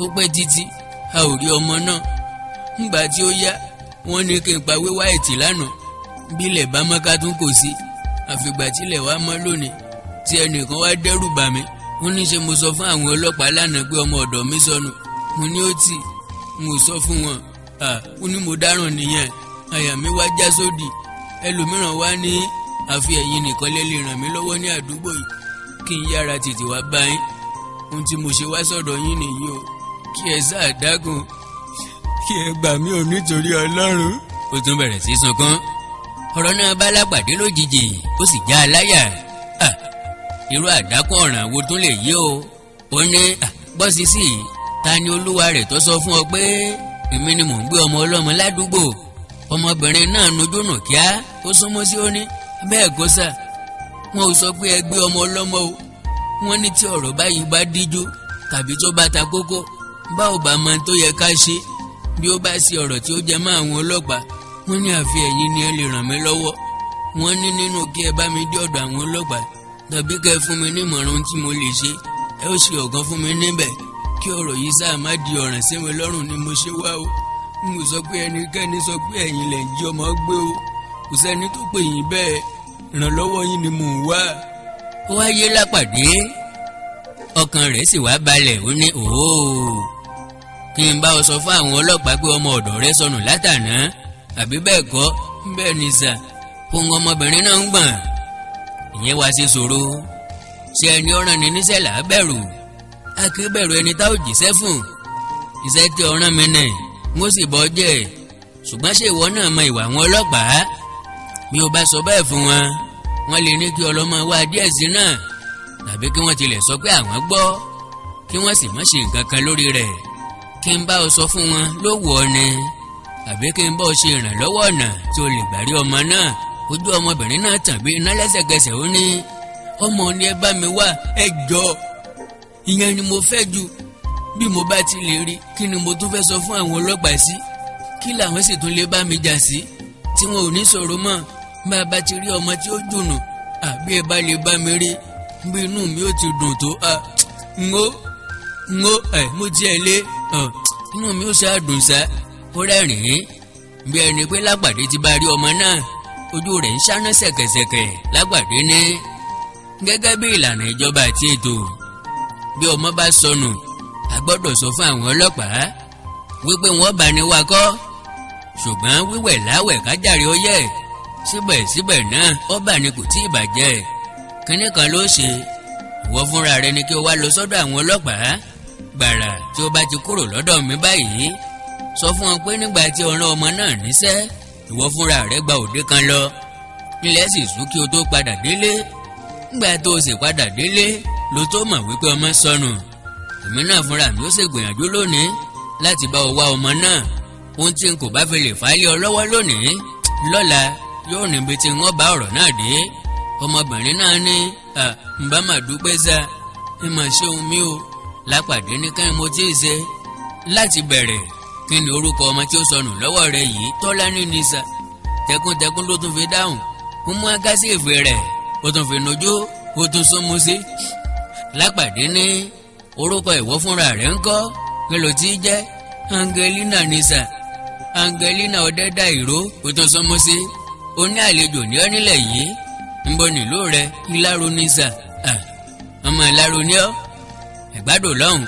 ó pẹ́ títí a ò rí ọmọ náà. Nígbà tí ó yá wọ́n ní kí n pa wíwá ẹ̀tì lánàá bílẹ̀ bá mọ́ ká tún kò sí àfìgbà tílẹ̀ wá mọ́ lónìí tí ẹnìkan wá dẹ́rù bà mí. Wọ́n ní ṣe mo sọ fún àwọn ọlọ́pàá lánàá pé ọmọ ọ̀dọ̀ mi sọnù mo ní ó tì n ò sọ fún wọn ó ní mo dáràn nìyẹn àyà mi wá já sódì. Ẹlòmíràn wá ní àfi ẹ̀yin nìkan lè ràn mí lọ́wọ́ ní àdúgbò yìí kí n yára tètè wá bá yín ohun tí mo ṣe wá sọ́dọ̀ yín nìyí o kí ẹ sáà dákun kí ẹ gbà mí ò nítorí Ọlọ́run. Ó tún bẹ̀rẹ̀ sí sunkún. Ọ̀rọ̀ náà bá Lágbàdé lójijì ó sì já a láyà. Irú àdákùn ọ̀ràn wo tún lè yí o. Ó ní bọ́sí sí ta ni olúwa rẹ̀ tó sọ fún ọ pé èmi ni mò ń gbé ọmọ ọlọ́mọ ládùúgbò. Ọmọbìnrin náà nojú nù kíá ó súnmọ́ sí ó ní bẹ́ẹ̀ kó sà wọn ò sọ pé ẹ gbé ọmọ ọlọ́mọ o. Wọ́n ní tí ọ̀rọ̀ báyìí bá díjú tàbí tó bá ta kókó bá ò bá mọ tó yẹ ká ṣe bí ó bá sí ọ̀rọ̀ tí ó jẹ mọ́ àwọn ọlọ́pàá wọ́n ní àfi ẹ̀yin ni ẹ lè ràn mí lọ́wọ́. Wọ́n ní nínú kí ẹ bá mi dé ọ̀dọ̀ àwọn ọlọ́pàá tàbí kẹ́ ẹ fún mi ní ìmọ̀ràn tí mo lè ṣe ẹ ó ṣe ọ̀gán fún mi níbẹ̀ kí ọ̀rọ̀ yìí sáà má di ọ̀ràn sí mi lọ́rùn ni mo ṣe wá o. n ò sọ pé ẹnikẹ́ni sọ pé ẹ̀yin lẹ̀ ń jí ọmọ gbé o kò sẹ́ni tó pè yín bẹ́ẹ̀ ìrànlọ́wọ́ yín ni mò ń wá. Ó wá yé Lápàdé ọkàn rẹ̀ sì wá balẹ̀ ó ní kí n bá ọ sọ fún àwọn ọlọ́pàá pé ọmọ ọ̀dọ̀ rẹ sọnù látàná àbí bẹ́ẹ̀ kọ́ bẹ́ẹ̀ ni sà ohun ọmọbìnrin náà ń gbọ̀n. Ìyẹn wá sí ṣòro ṣé ẹni ọ̀ràn ni níṣẹ́ là á bẹ̀rù a kì í bẹ̀rù ẹni tá ò jíṣẹ́ fún. Iṣẹ́ tí ọ̀ràn mi nẹ̀ ń ó sì bọ́ jẹ́ ṣùgbọ́n ṣé ìwọ náà mọ ìwà àwọn ọlọ́pàá bí o bá sọ bẹ́ẹ̀ fún wọn wọ́n lè ní kí ọlọ́mọ wá díẹ̀ sí náà tàbí kí wọ́n tilẹ̀ sọ pé àwọn gbọ́ kí wọ́n sì má ṣe nǹkan kan lórí rẹ̀. Kí n bá ọ sọ fún wọn ló wù ọ ni àbí kí n bá ọ ṣe ìrànlọ́wọ́ ọ̀nà tí o lè gbà rí ọmọ náà. Ojú ọmọbìnrin náà tàn bí iná lẹ́sẹ̀kẹsẹ̀ ó ní ọmọ ni ẹ bá mi wá ẹ jọ̀ọ́ ìyẹn ni mo fẹ́ jù bí mo bá ti lè rí kí ni mo tún fẹ́ sọ fún àwọn ọlọ́pàá sí kí làwọn sì tún lè bá mi jà sí tí wọn ò ní sọ̀rọ̀ mọ́ bá a bá ti rí ọmọ tí ó dùnú àbí ẹ bá lè bá mi rí bí inú mi ó ti dùn tó mo tiẹ̀ lé inú mi ó ṣáàdùn sá. Ó rẹ́rìn-ín bí ẹni pé Lágbàdé ti bá rí ọmọ náà ojú rẹ̀ ń ṣáná ṣẹ̀kẹ̀ṣẹ̀kẹ̀. Lágbàdé ní gẹ́gẹ́ bí ìlànà ìjọba àti ètò bí ọmọ bá sọnù a gbọ́dọ̀ sọ fún àwọn ọlọ́pàá wípé wọ́n bá ní wakọ́ ṣùgbọ́n wíwẹ̀ láwẹ̀ kájàre ó yẹ síbẹ̀síbẹ̀ náà ọba ni kò tí ì bàjẹ́. Kínní kan ló ṣe ìwọ fúnra rẹ ni kí o wá lọ sọ́dọ̀ àwọn ọlọ́pàá gbàrà tí o bá ti kúrò lọ́dọ̀ mi báyìí sọ fún wọn pé nígbà tí o rán ọmọ náà níṣẹ́ ìwọ fúnra rẹ gba òde kan lọ ilẹ̀ sì ṣú kí o tó padà délé. Nígbà tó o sì padà délé ló tó mọ̀ wípé ọmọ sọnù. Èmi náà fúnra mi ó sì gbìyànjú lónìí láti bá ọ wá ọmọ náà. Ohun tí n kò bá fi lè fà á lé ọ lọ́wọ́ lónìí lọ́la yóò níbi tí wọ́n bá ọ̀rọ̀ náà dé. Ọmọbìnrin náà ní ǹbá mà dúpẹ́ sá ẹ mà ṣeun mi o. Lápàdé ní kí mo tí ì ṣe láti bẹ̀rẹ̀ kí ni orúkọ ọmọ tí ó sọnù lọ́wọ́ rẹ yìí Tọ́lání ni sà. Tẹkuntẹkun ló tún fi dáhùn ó mú agásí ìfè rẹ̀ ó tún fi nojú ó tún súnmú sí. Lápàdé ní orúkọ ìwọ fúnra rẹ̀ ń kọ́ kí ló ti jẹ́ Angelina ni sà. Angelina Ọdẹ́dà Ìró ó tún súnmú sí. Ó ní àlejò ní ọ́ nílẹ̀ yìí ń bọ̀ nílò rẹ̀ Ìláró ni sà. Ọmọ Ìláró ni ọ́ Ẹ̀gbádò lọ́hùn.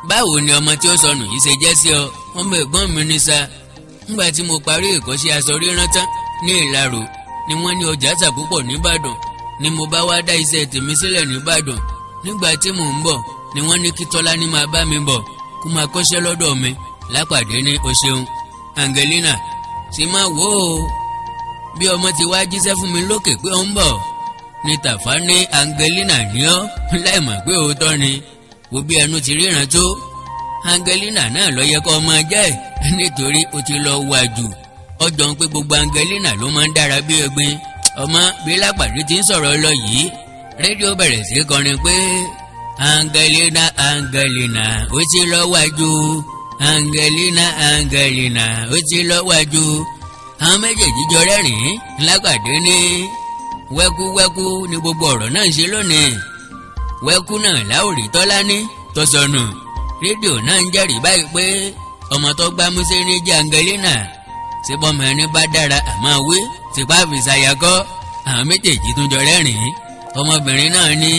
Báwo ni ọmọ tí ó sọnù yìí ṣe jẹ́ sí ọ? Ọmọ ẹ̀gbọ́n mi ni sà. Nígbà tí mo parí ìkọ́ṣẹ́ aṣọ rírán tán ní Ìláró ni wọ́n ní ọjà tà púpọ̀ nìbàdàn ni mo bá wá dá iṣẹ́ tèmi sílẹ̀ nìbàdàn. Nígbà tí mò ń bọ̀ ni wọ́n ní kí Tọ́lání máa bá mi bọ̀ kó máa kọ́ṣẹ́ lọ́dọ̀ mi. Lápàdé ní o ṣeun Angelina sì máa wò ó bí ọmọ ti wá jíṣẹ́ fún mi lókè pé ó ń bọ̀ ní Tàfá ní Angelina ní ọ́ láì mọ̀ pé òótọ́ ni wo bí ẹnu ti ríran tó. Angelina náà ló yẹ kó ọmọ jẹ́ nítorí o ti lọ wà jù ọjọ́ ń pé gbogbo Angelina ló máa ń dára bí egbin. Ọmọ bí Lápàdé ti ń sọ̀rọ̀ lọ yìí rédíò bẹ̀rẹ̀ sí kọrin pé Angelina Angelina ó ti lọ wà jù Angelina Angelina ó ti lọ wà jù. Àwọn méjèèjì jọ rẹ́rìn-ín. Lápàdé ní wẹ́kúwẹ́kú ni gbogbo ọ̀rọ̀ náà ń ṣe lónìí. Wẹ́kú náà láòrí Tọ́lání tó sọnù. Rédíò náà ń jẹ́rìí báyìí pé ọmọ tó gbá músé ní jẹ́ Angelina. Ṣé bọ́mọ ẹni bá dára àmọ́ wí tipa fìsàyà kọ́. Àwọn méjèèjì tún jọ rẹ́rìn-ín. Ọmọbìnrin náà ní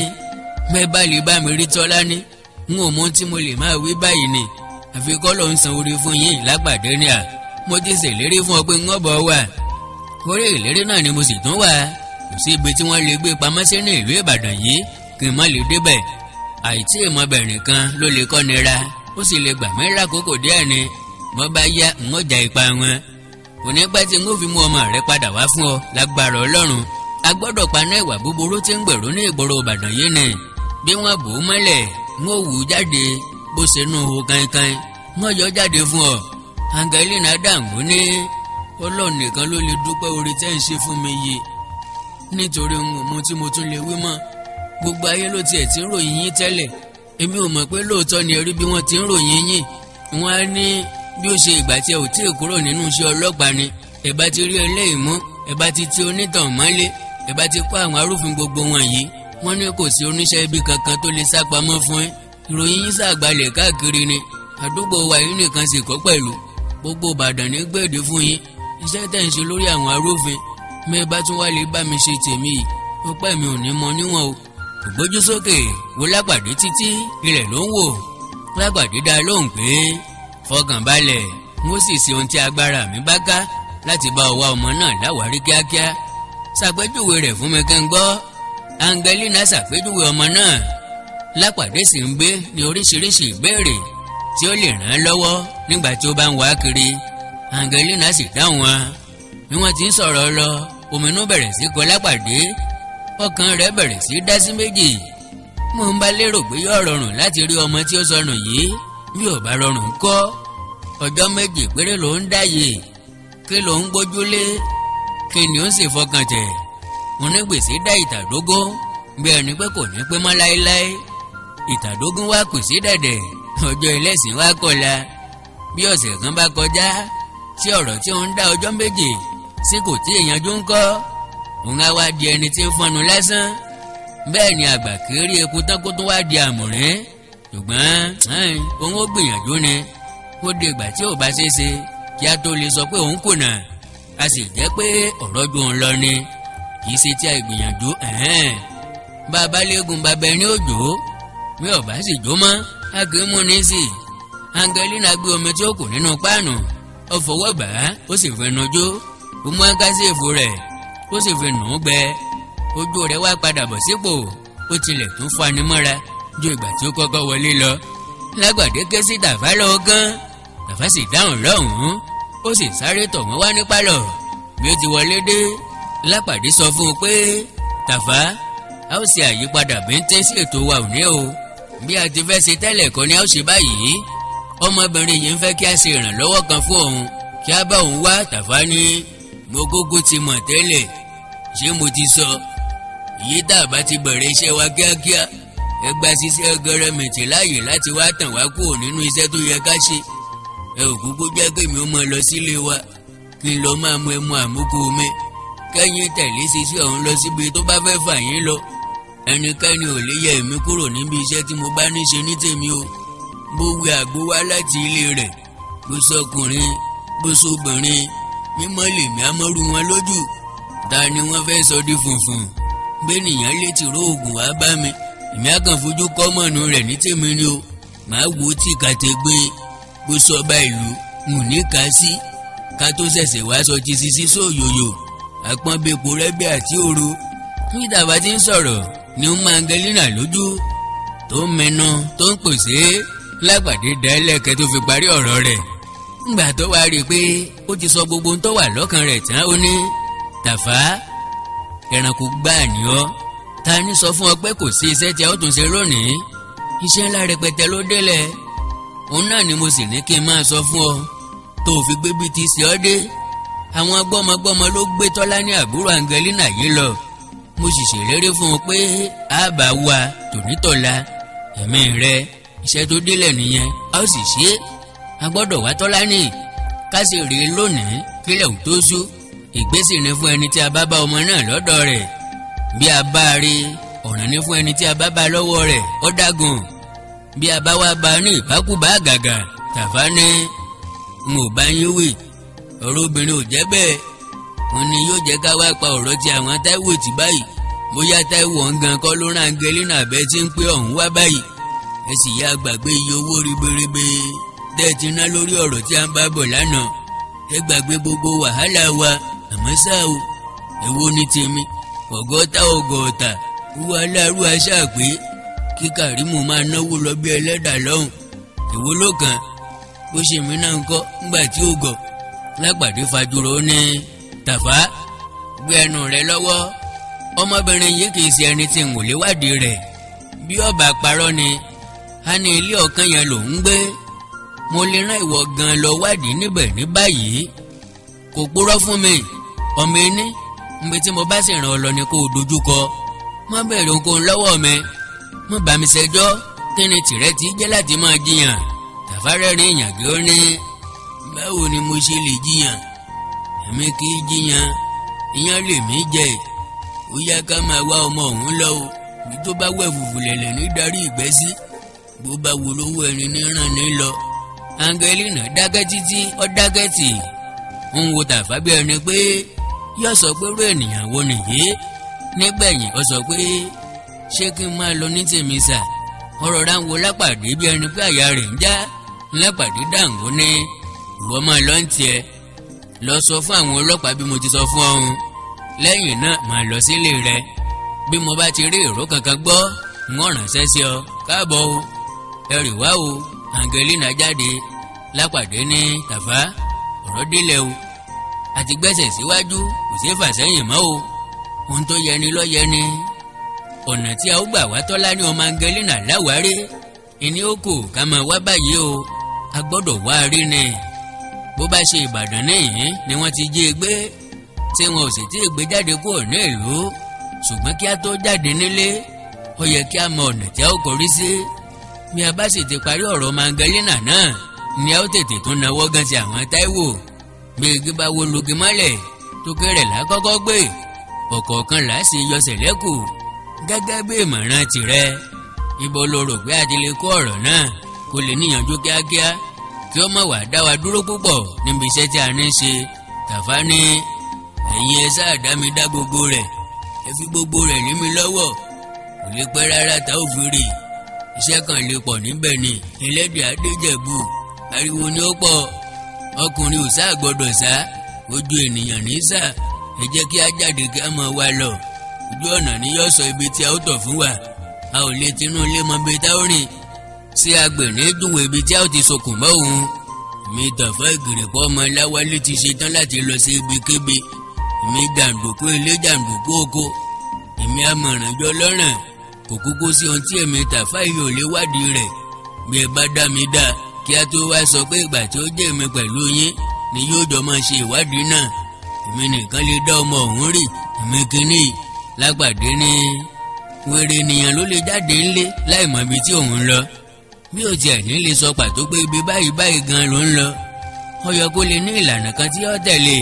mẹ́ bá lè bá mi rí Tọ́lání n ò mọ tí mo lè máa wí báyìí ni àfi kọ́ ló ń san orí fún yín. Lápàdé ní à mo ti ṣèlérí fún ọ pé ń bọ̀ wà. Orí ìlérí náà ni mo sì tún wà. Kò sí ibi tí wọ́n lè gbé pamọ́ sí ní ìlú Ìbàdàn yìí kí n má lè débẹ̀. Àìtí ìmọ̀bẹ̀rìn kan ló lè kọ́ nira ó sì lè gbà mí lákòókò díẹ̀ ni mo bá yá n ó jà ipa wọn. Kò ní pẹ́ tí n ó fi mú ọmọ rẹ padà wá fún ọ lágbára Ọlọ́run. A gbọ́dọ̀ paná ìwà búburú tí ń gbèrú ní ìgboro Ìbàdàn yìí ni. Bí wọ́n bò ó mọ́lẹ̀ n ó wù ú jáde bó ṣe nú ho kankan wọ́n yọ jáde fún ọ. Angelina dààmú ní Ọlọ́run nìkan ló lè dúpẹ́ oore tẹ́ ń ṣe fún mi yìí nítorí ohun tí mo tún lè wí mọ́. Gbogbo ayé ló tiẹ̀ ti ń ròyìn yín tẹ́lẹ̀ èmi ò mọ̀ pé lóòótọ́ ni ẹ rí bí wọ́n ti ń ròyìn yín. Wọ́n á ní bí ó ṣe ìgbà tí ẹ ò tí ì kúrò nínú iṣẹ́ ọlọ́pàá ni ẹ bá ti rí eléyìí mú ẹ bá ti ti onítàn mọ́lé ẹ bá ti kó àwọn arúfin gbogbo wọn yìí. Wọ́n ní kò sí oníṣẹ́ ibi kankan tó lè sá pamọ́ fún ẹ. Ìròyìn yín ṣàgbàlẹ̀ káàkiri ni àdúgbò wa yìí nìkan sì kọ́ pẹ̀lú gbogbo Ìbàdàn ní gbèdé fún yín. Iṣẹ́ tẹ̀ ń ṣe lórí àwọn arúfin mẹ́ bá tún wá lè bá mi ṣe tèmi yìí ọpẹ́ mi ò ní mọ níwọ̀n o. Ògbójú sókè wo Lápàdé títí ilẹ̀ ló ń wò. Lápàdé dá lóhùn pé fọkàn balẹ̀ mo sì ṣe ohun tí agbára mi bá ká láti bá ọwọ́ ọmọ náà láwárí kíákíá. Ṣàpèjúwe rẹ̀ fún mi kí n gbọ́. Angelina ṣàpèjúwe ọmọ náà. Lápàdé sì ń gbé ní oríṣiríṣi ìbéèrè tí ó lè ràn án lọ́wọ́ nígbà tí ó bá ń wá kiri. Angelina sì dáhùn wọn. Bí wọ́n ti ń sọ̀rọ̀ lọ òmìnú bẹ̀rẹ̀ sí kọ Lápàdé. Ọkàn rẹ̀ bẹ̀rẹ̀ sí dá sí méjì. Mo ń bá lérò pé yóò rọrùn láti rí ọmọ tí ó sọnù yìí bí ò bá rọrùn kọ́. Ọjọ́ méjì péré ló ń dáyè kí ló ń gbójúlé kí ni ó sì fọkàn tẹ̀. Onígbèsè dá ìtàdógún bí ẹni pé kò ní pé mọ́ láéláé. Ìtàdógún wá kù sí dẹ̀dẹ̀ ọjọ́ ẹlẹ́sìn wá kọ̀la. Bí ọ̀sẹ̀ kan bá kọjá tí ọ̀rọ̀ tí ó ń dá ọjọ́ méje sí kò tí ìyanjú ń kọ́ òun á wá di ẹni tí ń fọnu lásán. Bẹ́ẹ̀ ni àgbà kiri eku tán kó tún wá di àmùrín. Ṣùgbọ́n òun ó gbìyànjú ni ó di ìgbà tí ò bá ṣeéṣe kí a tó lè sọ pé òun kùnà. A sì jẹ́ pé ọ̀rọ̀ ju òun lọ ni kì í ṣe tí a gbìyànjú. Bàbá léegun bàbá ẹni òjò bí ọ̀bá sì jó mọ́ a kì í mú ní sí. Angelina gbé omi tí ó kù nínú páànù ó fọwọ́ bà á ó sì fi nujú ó mú áńkásífù rẹ̀ ó sì fi nù ú gbẹ. Ojú rẹ̀ wá padà bọ̀ sípò ó tilẹ̀ tún fani mọ́ra ju ìgbà tí ó kọ́kọ́ wọlé lọ. Lágbàdé ké sí Tàfá lọ́gán. Tàfá sì dáhùn lọ́hùn-ún ó sì sáré tọ̀ wọ́n wá ní pálọ̀. Bí ó ti wọlé dé Lápàdé sọ fún un pé Tàfá a ó ṣe àyípadà bíntín sí ètò wa òní o. Bí a ti fẹ́ ṣe tẹ́lẹ̀ kọ́ ni a ó ṣe báyìí. Ọmọbìnrin yìí ń fẹ́ kí a ṣe ìrànlọ́wọ́ kan fún òun kí a bá òun wá. Tàfá ní mo gógó ti mọ̀ tẹ́lẹ̀ ṣé mo ti sọ iye tá a bá ti bẹ̀rẹ̀ iṣẹ́ wa kíákíá ẹ gba ṣiṣẹ́ gẹrẹmìtì láàyè láti wá tàn wá kúrò nínú iṣẹ́ tó yẹ ká ṣe. Ẹ ò kúkú jẹ́ kémi ó mọ lọ sílé wa kí n lọ máa mu ẹmu àmúkú mi kẹ́yìn tẹ̀lé ṣiṣẹ́ ọ̀hún lọ síbi tó bá fẹ́ fà yín lọ. Ẹnikẹ́ni ò lè yẹ èmi kúrò níbi iṣẹ́ tí mo bá ní ṣe ní tèmi o. Bó wẹ àgbo wá láti ilé rẹ̀ bó sọkùnrin bó sóbìnrin mímọ́ lèmi amọ́rú wọn lójú. Ta ni wọ́n fẹ́ sọ di funfun bẹ́nìyàn lè ti ró oògùn wá bá mi èmi á kàn fojú kọ́mọ̀nù rẹ̀ ní tèmi ni o. Màá wo tí kàtẹ́gbé bó sọba ìlú mù ní ká sí ká tó ṣẹ̀ṣẹ̀ wá sọ ti sisi sóòyòyò àpọ́nbẹ́pọ̀ rẹ́bẹ́ àti òru. Bí Tàfá ti ń sọ̀rọ̀ ni ó máa Angelina lójú. tó ń mẹnu tó ń pèsè Lápàdé dá ẹlẹ́kẹ̀ tó fi parí ọ̀rọ̀ rẹ̀. Ńgbà tó wá rí i pé ó ti sọ gbogbo ohun tó wà lọ́kàn rẹ̀ tán ó ní Tàfá ẹranko gbáà ni ọ́. Ta ni sọ fún ọ pé kò sí iṣẹ́ tí a ó tún ṣe lónìí? Iṣẹ́ ńlá rẹpẹtẹ ló délẹ̀. Òun náà ni mo sì ní kí n máa sọ fún ọ tó fi gbé bí ti ṣe ọ́ dé. Àwọn gbọ́mọgbọ́mọ ló gbé Tọ́lání àbúrò Angelina yìí lọ. Mo sì ṣèlérí fún un pé a bá wa tònítọ̀la ẹ̀mí rẹ iṣẹ́ tó délẹ̀ nìyẹn a ó sì ṣe é. A gbọ́dọ̀ wá Tọ́lání ká sì rí i lónìí kílẹ̀ ò tó ṣú. Ìgbésẹ̀ ni fún ẹni tí a bá bá ọmọ náà lọ́dọ̀ rẹ̀. Bí a bá rí ọ̀ràn ní fún ẹni tí a bá bá lọ́wọ́ rẹ̀ ó dágùn. Bí a bá wá bá ní ìbákúbá àgàgà Tàfá ní n ò bá yín wí ọ̀rọ̀ obìnrin ò jẹ́ bẹ́ẹ̀. Wọ́n ní yóò jẹ́ ká wá pa ọ̀rọ̀ ti àwọn Táíwò tì báyìí. Bóyá Táíwò ọ̀ngàn kọ́ ló rán Angelina abẹ́ tí ń pé ọ̀hún wá báyìí. Ẹ sì yá gbàgbé iye owó ribiribi tẹ́ ti ná lórí ọ̀rọ̀ tí a ń bá bọ̀ lánàá. Ẹ gbàgbé gbogbo wàhálà wa àmọ́ ṣá o èwo ní tèmi ọgọ́ta wọ aláàrú aṣá pé kí Kàrímù máa náwó lọ bí ẹlẹ́dà lọ́hùn. Èwo ló kàn bó ṣe mí náà ń kọ́ ńgbà tí ó gọ̀. Lápàdé fajúro ní Tàfá gbé ẹnu rẹ lọ́wọ́. Ọmọbìnrin yìí kì í ṣe ẹni tí n ò lè wádìí rẹ̀. Bí ọba parọ́ ni a ní ilé ọ̀kan yẹn ló ń gbé. Mo lè rán ìwọ gan lọ wádìí níbẹ̀ ní báyìí. Kò purọ́ fún mi ọmọ ẹni nbẹ tí mo bá sì ràn ọ lọ ni kó o dojúkọ. Má bẹ̀rẹ̀ ohunkóhun lọ́wọ́ mi. Má bá mi ṣẹjọ́ kí ni tìrẹ ti jẹ́ láti máa jiyàn. Tàfá rẹ́rìn ìyàgé ó ní báwo ni mo ṣe lè jiyàn? Èmi kì í jiyàn ìyàn lèmi jẹ. Ó yá ká máa wá ọmọ ọ̀hún lọ o. Bí tó bá wẹ̀ fùfù lẹ̀lẹ̀ ní darí ìgbẹ́ sí. Bó bá wo lówó ẹni ní ràn ní lọ. Angelina dákẹ́ títí ó dákẹ́ tì. Ń wo Tàfá bí ẹni pé yóò sọ pé irú ènìyàn wo nìyí. Nígbẹ̀yìn ó sọ pé ṣé kí n máa lọ ní tèmi sà. Ọ̀rọ̀ rà ń wo Lápàdé bí ẹni pé àyà rẹ̀ ń já. Lápàdé dàǹgó ní ìwọ máa lọ ń tiẹ̀. Lọ sọ fún àwọn ọlọ́pàá bí mo ti sọ fún ọ̀hún. Lẹ́yìn náà máa lọ sílé rẹ. Bí mo bá ti rí ìró kankan gbọ́ n ó ránṣẹ́ sí ọ. Káàbọ̀ o ẹrì wá o. Angelina jáde. Lápàdé ní Tàfá ọ̀rọ̀ délẹ̀ o. Àti gbẹ́sẹ̀ síwájú kò sí fàsẹ́yìn mọ́ o. Ohun tó yẹni ló yẹni. Ọ̀nà tí a ó gbà wá Tọ́lání ọmọ Angelina láwárí ìní ó kù ká máa wá báyìí o. A gbọ́dọ̀ wá rí ni. Bó bá ṣe Ìbàdàn níyìn ni wọ́n ti jí e gbé tí wọn ò sì tí ì gbé jáde kúrò ní ìlú. Ṣùgbọ́n kí a tó jáde nílé ó yẹ kí a mọ ọ̀nà tí a ó kọrí sí. Bí a bá sì ti parí ọ̀rọ̀ ọmọ Angelina náà ni a ó tètè tún nawọ́ gan sí àwọn Táíwò. Bí igi bá wo lugi mọ́lẹ̀ tó kéré lákọ́kọ́ gbé ọ̀kọ̀ọ̀kan là á sì yọsẹ̀ lẹ́kù. Gẹ́gẹ́ bí ìmọ̀ràn tirẹ̀ ibo lo rò pé a ti lè kó ọ̀rọ̀ náà kó lè níyànjú kíákíá kí ó má wàá dá wa dúró púpọ̀ níbi iṣẹ́ tí a ní ṣe. Tàfá ní ẹ̀yin ẹ sáà dá mi dá gbogbo rẹ̀ ẹ fi gbogbo rẹ̀ lé mi lọ́wọ́. Kò lè pẹ́ rárá tá ò fi rí iṣẹ́ kan lè pọ̀ níbẹ̀ ni. Ẹlẹ́dẹ̀ Adéjẹ̀bú ariwo ni ó pọ̀. Ọkùnrin ò sáà gbọ́dọ̀ sá ojú ènìyàn ní sá. Ẹ jẹ́ kí a jáde kí a máa wá lọ. Ojú ọ̀nà ni yóò sọ ibi tí a ó tọ̀ fún wa. A ò lè tinú ilé mọ ibi tá ó rìn. Sí agbèrè dùnwó ibi tí a ó ti sokùn mọ́ òun. Mi Tàfá Ìgìrìpọ̀ ọmọ Láwálé ti ṣetán láti lọ sí ibikíbi. Mi jàǹdùkú ilé jàǹdùkú oko. Èmi amọ̀rànjọ lọ́rùn. Kò kúkú sí ohun tí èmi Tàfá yìí ò lè wádìí rẹ̀. Bí ẹ bá dá mi dá kí a tó wá sọ pé ìgbà tí ó jẹ́ èmi pẹ̀lú yín ni yóò jọ máa ṣe ìwádìí náà. Èmi nìkan lè dá ọmọ ọ̀hún rí. Èmi kìíní Lápàdé ní wèrè ènìyàn ló lè jáde ńlé láì mọ ibi tí òun ń lọ. Bí ó tiẹ̀ ní lè sọ pàtó pé ibi báyìí báyìí gan ló ń lọ. Ó yẹ kó lè ní ìlànà kan tí ó tẹ̀lé.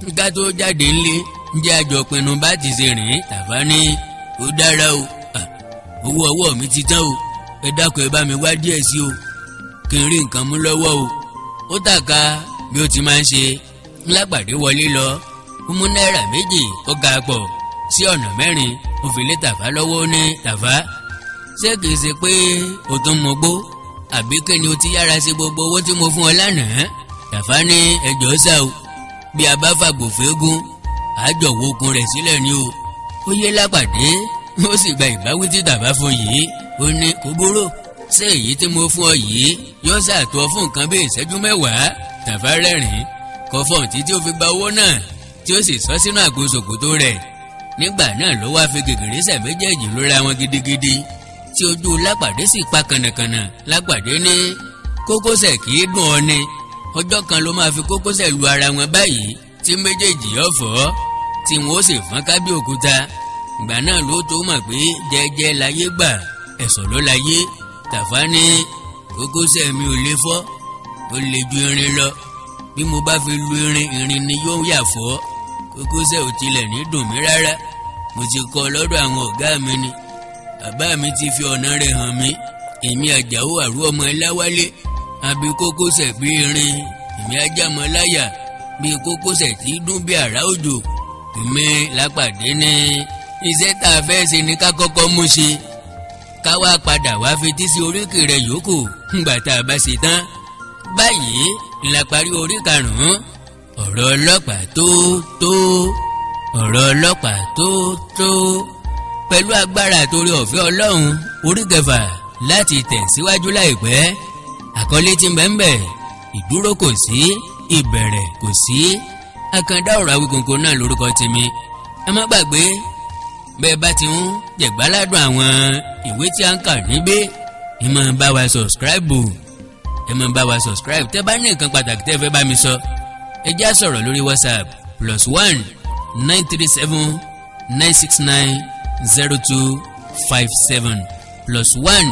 Nígbà tó jáde ńlé ǹjẹ́ àjọ pinnu bá ti ṣe rìn. Tàfá ní ó dára o. Owó ọwọ́ mi ti tán o. Ẹ dákun ẹ bá mi wá díẹ̀ sí o. Kí n rí nǹkan mú lọ́wọ́ o. Ó tàka bí ó ti máa ń ṣe. Lápàdé wọlé lọ. Ó mú náírà méjì ó ga pọ̀ sí ọ̀nà mẹ́rin. Ó fi lé Tàfá lọ́wọ́ ní Tàfá. Ṣé kìí ṣe pé o tún mọ gbó? Àbí kí ni o ti yára sí gbogbo owó tí mo fún ọ lánàá? Tàfá ní ẹjọ́ sá o. Bí a bá fàgbò fẹ́gún àjọwọ́ okun rẹ̀ sílẹ̀ ni o. Ó yé Lápàdé ó sì gba ìbáwí tí Tàfá fún yìí. ó ní kò burú ṣé èyí tí mo fún ọ yìí yóò ṣàtọ́ fún nǹkan bí ìṣẹ́jú mẹ́wàá. Tàfá rẹ́rìn-ín kọfọ́n títí ó fi gba owó náà tí ó sì sọ sínú àpò ṣòkòtò rẹ̀. Nígbà náà ló wá fi gègèrèsẹ̀ méjèèjì lóra wọn gidigidi tí ojú Lápàdé sì pa kànàkànà. Lápàdé ní kókósẹ̀ kì í dùn ọ ni ọjọ́ kan ló máa fi kókósẹ̀ lu ara wọn báyìí tí méjèèjì yóò fọ́ tí wọn ó sì fọ́n ká bí òkúta. Ìgbà náà ló tó mọ̀ pé jẹ́jẹ́ láyé gbà ẹ̀sọ̀ ló láyé. Tàfá ní kókósẹ̀ mi ò lè fọ́ ó lè ju irin lọ bí mo bá fi lu irin ni yóò yà fọ́. Kókósẹ̀ ò tilẹ̀ ní dùn mí rárá mo ti kọ́ lọ́dọ̀ àwọn ọ̀gá mi ni bàbá mi ti fi ọ̀nà rẹ̀ hàn mí. Èmi Àjàó Àrú ọmọ Ẹláwálé àbí kókósẹ̀ bí irin èmi ajámọ láyà bí kókósẹ̀ tí dún bí àrá òjò. Èmi Lápàdé ní iṣẹ́ tá a fẹ́ ṣe ni ká kọ́kọ́ mú ṣe ká wá padà wá fetí sí oríkì rẹ̀ yòókù ńgbà tá a bá ṣe tán. Báyìí la parí orí karùn-ún ọ̀rọ̀ ọlọ́pàá ọ̀rọ̀ ọlọ́pàá tó pẹ̀lú agbára àtòrí ọ̀fẹ́ Ọlọ́run orí kẹfà láti tẹ̀síwájú láìpẹ́. Àkọlé tí ń bẹ ìdúró kò sí ìbẹ̀rẹ̀ kò sí. Àkàndá ọ̀rọ̀ Awíkonko náà lórúkọ tèmi. Ẹ má gbàgbé bẹ́ẹ̀ bá ti ń jẹ̀gbáládùn àwọn ìwé tí a ń kà níbí ẹ máa bá wa subscribe tẹ́ bá ní nǹkan pàtàkì tẹ́ fẹ́ bá mi sọ ẹ já sọ̀rọ̀ lórí WhatsApp +1 937 969 0257 +1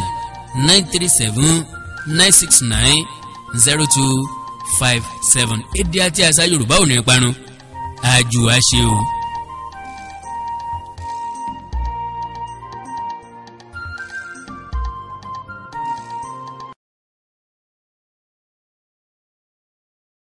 937 969 0257. Èdè àti àṣà Yorùbá ò ní parun àjò àṣe o.